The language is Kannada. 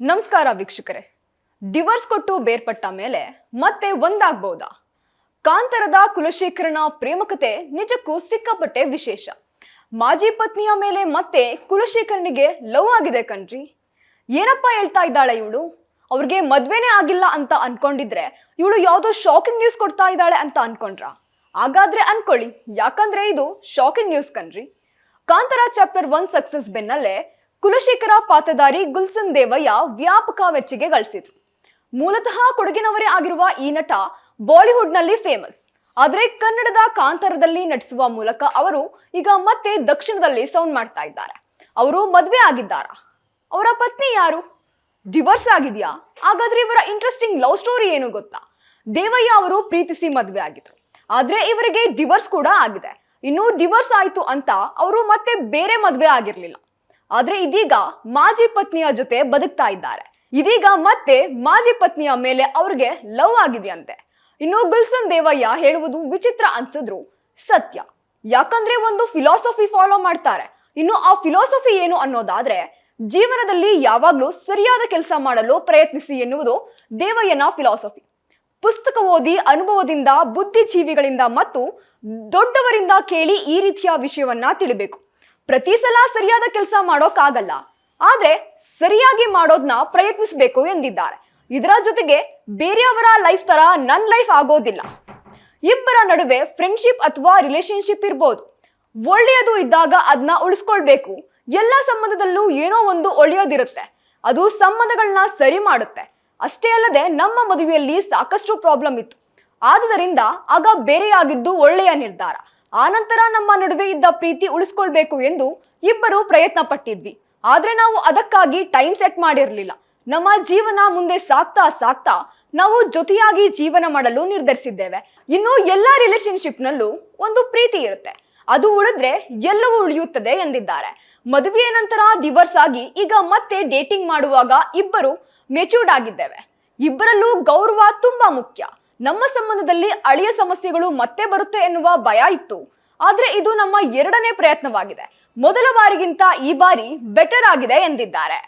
ನಮಸ್ಕಾರ ವೀಕ್ಷಕರೇ. ಡಿವೋರ್ಸ್ ಕೊಟ್ಟು ಬೇರ್ಪಟ್ಟ ಮೇಲೆ ಮತ್ತೆ ಒಂದಾಗಬಹುದಾ? ಕಾಂತಾರದ ಕುಲಶೇಖರನ ಪ್ರೇಮಕತೆ ನಿಜಕ್ಕೂ ಸಿಕ್ಕಾಪಟ್ಟೆ ವಿಶೇಷ. ಮಾಜಿ ಪತ್ನಿಯ ಮೇಲೆ ಮತ್ತೆ ಕುಲಶೇಖರನಿಗೆ ಲವ್ ಆಗಿದೆ ಕಣ್ರಿ. ಏನಪ್ಪ ಹೇಳ್ತಾ ಇದ್ದಾಳೆ ಇವಳು? ಅವ್ರಿಗೆ ಮದ್ವೆನೇ ಆಗಿಲ್ಲ ಅಂತ ಅನ್ಕೊಂಡಿದ್ರೆ ಇವಳು ಯಾವುದೋ ಶಾಕಿಂಗ್ ನ್ಯೂಸ್ ಕೊಡ್ತಾ ಇದ್ದಾಳೆ ಅಂತ ಅನ್ಕೊಂಡ್ರ? ಹಾಗಾದ್ರೆ ಅನ್ಕೊಳ್ಳಿ, ಯಾಕಂದ್ರೆ ಇದು ಶಾಕಿಂಗ್ ನ್ಯೂಸ್ ಕಣ್ರಿ. ಕಾಂತಾರ ಚಾಪ್ಟರ್ 1 ಸಕ್ಸಸ್ ಬೆನ್ನಲ್ಲೇ ಕುಲಶೇಖರ ಪಾತ್ರಧಾರಿ ಗುಲ್ಸನ್ ದೇವಯ್ಯ ವ್ಯಾಪಕ ಮೆಚ್ಚುಗೆ ಗಳಿಸಿದ್ರು. ಮೂಲತಃ ಕೊಡಗಿನವರೇ ಆಗಿರುವ ಈ ನಟ ಬಾಲಿವುಡ್ ನಲ್ಲಿ ಫೇಮಸ್. ಆದ್ರೆ ಕನ್ನಡದ ಕಾಂತಾರದಲ್ಲಿ ನಟಿಸುವ ಮೂಲಕ ಅವರು ಈಗ ಮತ್ತೆ ದಕ್ಷಿಣದಲ್ಲಿ ಸೌಂಡ್ ಮಾಡ್ತಾ ಇದ್ದಾರೆ. ಅವರು ಮದ್ವೆ ಆಗಿದ್ದಾರಾ? ಅವರ ಪತ್ನಿ ಯಾರು? ಡಿವೋರ್ಸ್ ಆಗಿದೆಯಾ? ಹಾಗಾದ್ರೆ ಇವರ ಇಂಟ್ರೆಸ್ಟಿಂಗ್ ಲವ್ ಸ್ಟೋರಿ ಏನು ಗೊತ್ತಾ? ದೇವಯ್ಯ ಅವರು ಪ್ರೀತಿಸಿ ಮದ್ವೆ ಆಗಿದ್ರು, ಆದ್ರೆ ಇವರಿಗೆ ಡಿವೋರ್ಸ್ ಕೂಡ ಆಗಿದೆ. ಇನ್ನು ಡಿವೋರ್ಸ್ ಆಯ್ತು ಅಂತ ಅವರು ಮತ್ತೆ ಬೇರೆ ಮದ್ವೆ ಆಗಿರ್ಲಿಲ್ಲ. ಆದ್ರೆ ಇದೀಗ ಮಾಜಿ ಪತ್ನಿಯ ಜೊತೆ ಬದುಕ್ತಾ ಇದ್ದಾರೆ. ಇದೀಗ ಮತ್ತೆ ಮಾಜಿ ಪತ್ನಿಯ ಮೇಲೆ ಅವ್ರಿಗೆ ಲವ್ ಆಗಿದೆಯಂತೆ. ಇನ್ನು ಗುಲ್ಸನ್ ದೇವಯ್ಯ ಹೇಳುವುದು ವಿಚಿತ್ರ ಅನ್ಸಿದ್ರು ಸತ್ಯ. ಯಾಕಂದ್ರೆ ಒಂದು ಫಿಲಾಸಫಿ ಫಾಲೋ ಮಾಡ್ತಾರೆ. ಇನ್ನು ಆ ಫಿಲಾಸಫಿ ಏನು ಅನ್ನೋದಾದ್ರೆ, ಜೀವನದಲ್ಲಿ ಯಾವಾಗ್ಲೂ ಸರಿಯಾದ ಕೆಲಸ ಮಾಡಲು ಪ್ರಯತ್ನಿಸಿ ಎನ್ನುವುದು ದೇವಯ್ಯನ ಫಿಲಾಸಫಿ. ಪುಸ್ತಕ ಓದಿ, ಅನುಭವದಿಂದ, ಬುದ್ಧಿಜೀವಿಗಳಿಂದ ಮತ್ತು ದೊಡ್ಡವರಿಂದ ಕೇಳಿ ಈ ರೀತಿಯ ವಿಷಯವನ್ನ ತಿಳಿಬೇಕು. ಪ್ರತಿ ಸಲ ಸರಿಯಾದ ಕೆಲಸ ಮಾಡೋಕ್ಕಾಗಲ್ಲ, ಆದ್ರೆ ಸರಿಯಾಗಿ ಮಾಡೋದನ್ನ ಪ್ರಯತ್ನಿಸಬೇಕು ಎಂದಿದ್ದಾರೆ. ಇದರ ಜೊತೆಗೆ ಬೇರೆಯವರ ಲೈಫ್ ತರ ನನ್ನ ಲೈಫ್ ಆಗೋದಿಲ್ಲ. ಇಬ್ಬರ ನಡುವೆ ಫ್ರೆಂಡ್ಶಿಪ್ ಅಥವಾ ರಿಲೇಶನ್ಶಿಪ್ ಇರ್ಬೋದು. ಒಳ್ಳೆಯದು ಇದ್ದಾಗ ಅದನ್ನ ಉಳಿಸ್ಕೊಳ್ಬೇಕು. ಎಲ್ಲ ಸಂಬಂಧದಲ್ಲೂ ಏನೋ ಒಂದು ಒಳ್ಳೆಯದಿರುತ್ತೆ, ಅದು ಸಂಬಂಧಗಳನ್ನ ಸರಿ ಮಾಡುತ್ತೆ. ಅಷ್ಟೇ ಅಲ್ಲದೆ ನಮ್ಮ ಮದುವೆಯಲ್ಲಿ ಸಾಕಷ್ಟು ಪ್ರಾಬ್ಲಮ್ ಇತ್ತು, ಆದುದರಿಂದ ಆಗ ಬೇರೆಯಾಗಿದ್ದು ಒಳ್ಳೆಯ ನಿರ್ಧಾರ. ಆನಂತರ ನಮ್ಮ ನಡುವೆ ಇದ್ದ ಪ್ರೀತಿ ಉಳಿಸ್ಕೊಳ್ಬೇಕು ಎಂದು ಇಬ್ಬರು ಪ್ರಯತ್ನ ಪಟ್ಟಿದ್ವಿ. ಆದ್ರೆ ನಾವು ಅದಕ್ಕಾಗಿ ಟೈಮ್ ಸೆಟ್ ಮಾಡಿರ್ಲಿಲ್ಲ. ನಮ್ಮ ಜೀವನ ಮುಂದೆ ಸಾಕ್ತಾ ಸಾಕ್ತಾ ನಾವು ಜೊತೆಯಾಗಿ ಜೀವನ ಮಾಡಲು ನಿರ್ಧರಿಸಿದ್ದೇವೆ. ಇನ್ನು ಎಲ್ಲಾ ರಿಲೇಶನ್ಶಿಪ್ ನಲ್ಲೂ ಒಂದು ಪ್ರೀತಿ ಇರುತ್ತೆ, ಅದು ಉಳಿದ್ರೆ ಎಲ್ಲವೂ ಉಳಿಯುತ್ತದೆ ಎಂದಿದ್ದಾರೆ. ಮದುವೆಯ ನಂತರ ಡಿವೋರ್ಸ್ ಆಗಿ ಈಗ ಮತ್ತೆ ಡೇಟಿಂಗ್ ಮಾಡುವಾಗ ಇಬ್ಬರು ಮೆಚೂರ್ಡ್ ಆಗಿದ್ದೇವೆ. ಇಬ್ಬರಲ್ಲೂ ಗೌರವ ತುಂಬಾ ಮುಖ್ಯ. ನಮ್ಮ ಸಂಬಂಧದಲ್ಲಿ ಹಳೆಯ ಸಮಸ್ಯೆಗಳು ಮತ್ತೆ ಬರುತ್ತೆ ಎನ್ನುವ ಭಯ ಇತ್ತು, ಆದ್ರೆ ಇದು ನಮ್ಮ ಎರಡನೇ ಪ್ರಯತ್ನವಾಗಿದೆ. ಮೊದಲ ಬಾರಿಗಿಂತ ಈ ಬಾರಿ ಬೆಟರ್ ಆಗಿದೆ ಎಂದಿದ್ದಾರೆ.